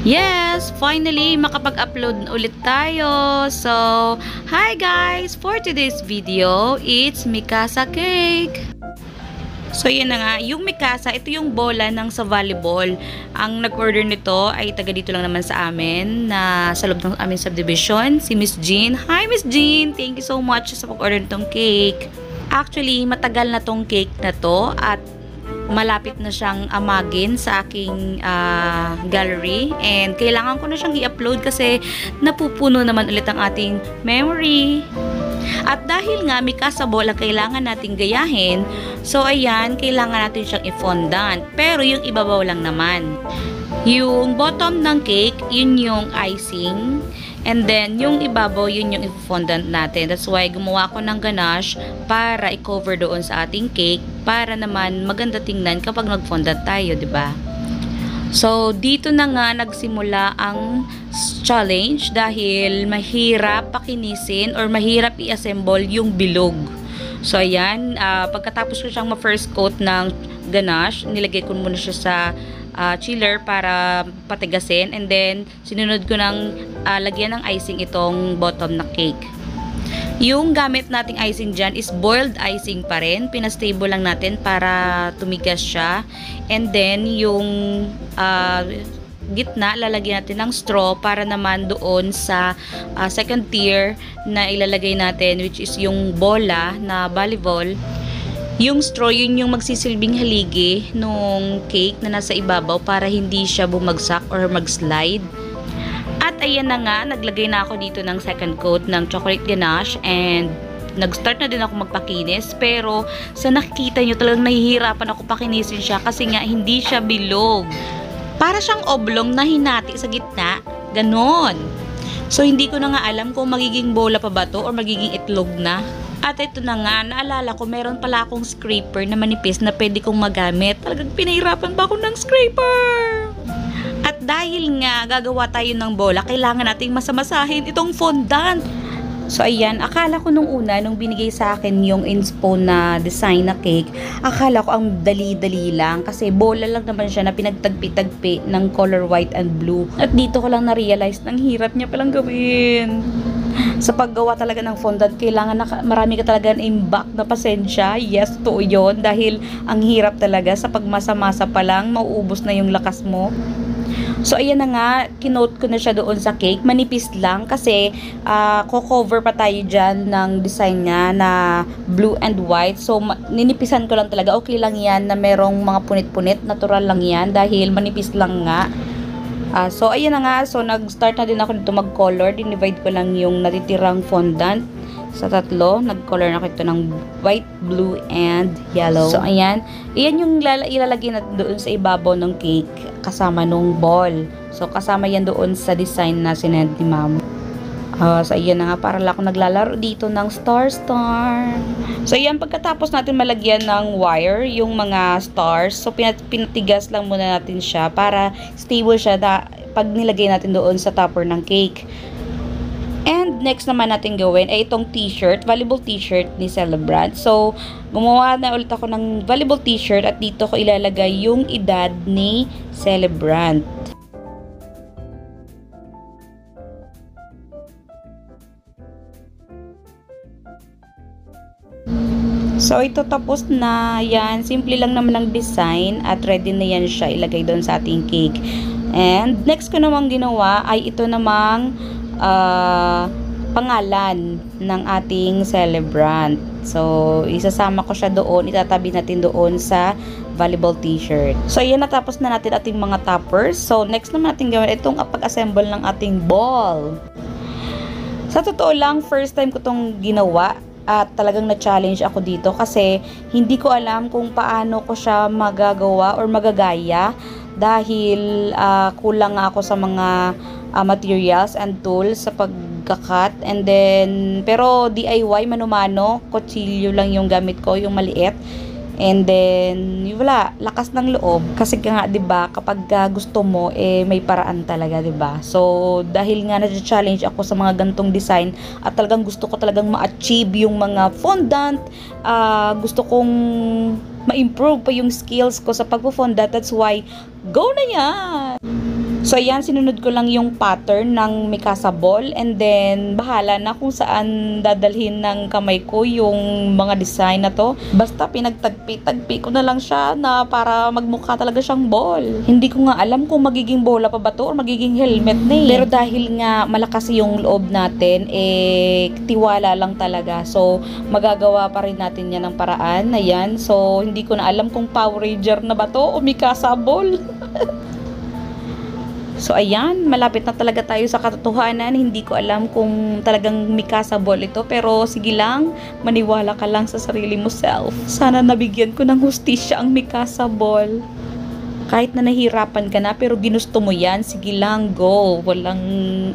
Yes, finally makapag-upload ulit tayo. So, hi guys! For today's video, it's Mikasa Cake. So, yun na nga. Yung Mikasa, ito yung bola ng sa volleyball. Ang nag-order nito ay taga dito lang naman sa amin, na sa loob ng aming subdivision, si Miss Jean. Hi Miss Jean! Thank you so much sa pag-order nitong cake. Actually, matagal na tong cake na to at malapit na siyang amagin sa aking gallery, and kailangan ko na siyang i-upload kasi napupuno naman ulit ang ating memory. At dahil nga Mikasa bola kailangan nating gayahin, so ayan, kailangan natin siyang i-fondant, pero yung ibabaw lang naman. Yung bottom ng cake, yun yung icing. And then, yung ibabaw, yun yung i-fondant natin. That's why, gumawa ko ng ganache para i-cover doon sa ating cake para naman maganda tingnan kapag nag-fondant tayo, di ba? So, dito na nga nagsimula ang challenge dahil mahirap pakinisin or mahirap i-assemble yung bilog. So, ayan, pagkatapos ko siyang ma-first coat ng ganache, nilagay ko muna siya sa chiller para patigasin, and then sinunod ko ng lagyan ng icing itong bottom na cake. Yung gamit nating icing dyan is boiled icing pa rin, pinastable lang natin para tumigas siya, and then yung gitna lalagyan natin ng straw para naman doon sa second tier na ilalagay natin, which is yung bola na volleyball. Yung straw, yun yung magsisilbing haligi nung cake na nasa ibabaw para hindi siya bumagsak or mag-slide. At ayan na nga, naglagay na ako dito ng second coat ng chocolate ganache, and nag-start na din ako magpakinis, pero sa nakikita nyo talagang nahihirapan ako pakinisin siya kasi nga hindi siya bilog. Para siyang oblong na hinati sa gitna, ganon. So hindi ko na nga alam kung magiging bola pa ba to or magiging itlog na. At ito na nga, naalala ko, meron pala akong scraper na manipis na pwede kong magamit. Talagang pinahirapan ba ako ng scraper? At dahil nga gagawa tayo ng bola, kailangan nating masamasahin itong fondant. So ayan, akala ko nung una, nung binigay sa akin yung inspo na design na cake, akala ko ang dali-dali lang kasi bola lang naman siya na pinagtagpi-tagpi ng color white and blue. At dito ko lang na-realize ng hirap niya palang gawin. Sa paggawa talaga ng fondant, kailangan marami ka talaga imbak na pasensya. Yes, totoo yun. Dahil ang hirap talaga sa pagmasa-masa pa lang, mauubos na yung lakas mo. So, ayan na nga, kinote ko na siya doon sa cake. Manipis lang kasi ko-cover pa tayo dyan ng design niya na blue and white. So, ninipisan ko lang talaga. Okay lang yan na merong mga punit-punit. Natural lang yan dahil manipis lang nga. So, ayan na nga. So, nag-start na din ako dito mag-color. Dinivide ko lang yung natitirang fondant sa tatlo. Nag-color na ako ito ng white, blue, and yellow. So, ayan. Iyan yung ilalagay natin doon sa ibabaw ng cake kasama nung ball. So, kasama yan doon sa design na sinend ni ma'am. So, ayan na nga. Para lang ako naglalaro dito ng star-star. So, ayan. Pagkatapos natin malagyan ng wire, yung mga stars. So, pinatigas lang muna natin siya para stable siya pag nilagay natin doon sa topper ng cake. And next naman natin gawin ay itong t-shirt, volleyball t-shirt ni Celebrant. So, gumawa na ulit ako ng volleyball t-shirt at dito ko ilalagay yung edad ni Celebrant. So, ito tapos na yan. Simple lang naman ang design at ready na yan siya ilagay doon sa ating cake. And next ko namang ginawa ay ito namang pangalan ng ating celebrant. So, isasama ko siya doon, itatabi natin doon sa volleyball t-shirt. So, ayan, natapos na natin ating mga toppers. So, next naman natin gawin itong pag-assemble ng ating ball. Sa totoo lang, first time ko itong ginawa at talagang na-challenge ako dito kasi hindi ko alam kung paano ko siya magagawa or magagaya dahil kulang ako sa mga materials and tools sa pagkakat, and then pero DIY mano-mano, kutsilyo lang yung gamit ko, yung maliit, and then wala, lakas ng loob kasi nga 'di ba kapag gusto mo may paraan talaga, 'di ba? So dahil nga na-challenge ako sa mga gantong design at talagang gusto ko talagang ma-achieve yung mga fondant, gusto kong ma-improve pa yung skills ko sa pagpo-fondant, that's why go na yan. So, ayan, sinunod ko lang yung pattern ng Mikasa ball and then bahala na kung saan dadalhin ng kamay ko yung mga design na to. Basta pinagtagpi-tagpi ko na lang siya na para magmukha talaga siyang ball. Hindi ko nga alam kung magiging bola pa ba to or magiging helmet na eh. Pero dahil nga malakas yung loob natin, tiwala lang talaga. So, magagawa pa rin natin yan ng paraan. Ayan, so hindi ko na alam kung Power Ranger na ba to o Mikasa ball. So, ayan, malapit na talaga tayo sa katotohanan. Hindi ko alam kung talagang Mikasa ball ito. Pero, sige lang, maniwala ka lang sa sarili mo self. Sana nabigyan ko ng hustisya ang Mikasa ball. Kahit na nahirapan ka na, pero ginusto mo yan, sige lang, go. Walang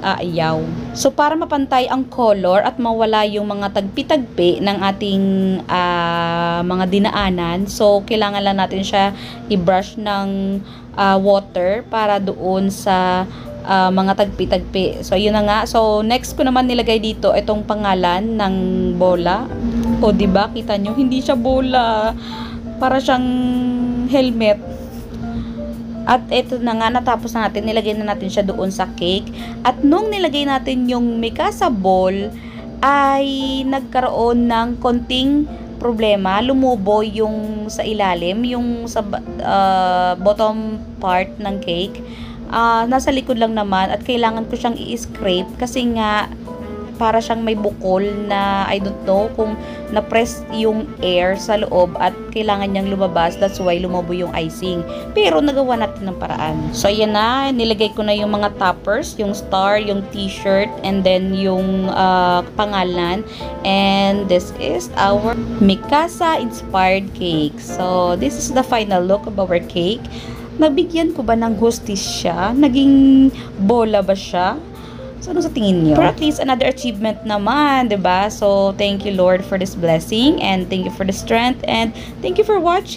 aayaw. So, para mapantay ang color at mawala yung mga tagpi-tagpi ng ating mga dinaanan, so, kailangan lang natin siya i-brush ng water para doon sa mga tagpi-tagpi. So, yun na nga. So, next ko naman nilagay dito itong pangalan ng bola. O, diba? Kita nyo, hindi siya bola. Para siyang helmet. At ito na nga, natapos na natin, nilagay na natin siya doon sa cake. At nung nilagay natin yung Mikasa ball, ay nagkaroon ng konting problema. Lumubo yung sa ilalim, yung sa bottom part ng cake. Nasa likod lang naman at kailangan ko siyang i-scrape kasi nga para siyang may bukol na I don't know kung na-press yung air sa loob at kailangan niyang lumabas. That's why lumobo yung icing. Pero nagawa natin ng paraan. So, ayan na. Nilagay ko na yung mga toppers, yung star, yung t-shirt, and then yung pangalan. And this is our Mikasa inspired cake. So, this is the final look of our cake. Nabigyan ko ba ng hustisya? Naging bola ba siya? So, ano sa tingin niyo? Pero at least another achievement naman, 'di ba? So, thank you Lord for this blessing and thank you for the strength and thank you for watching.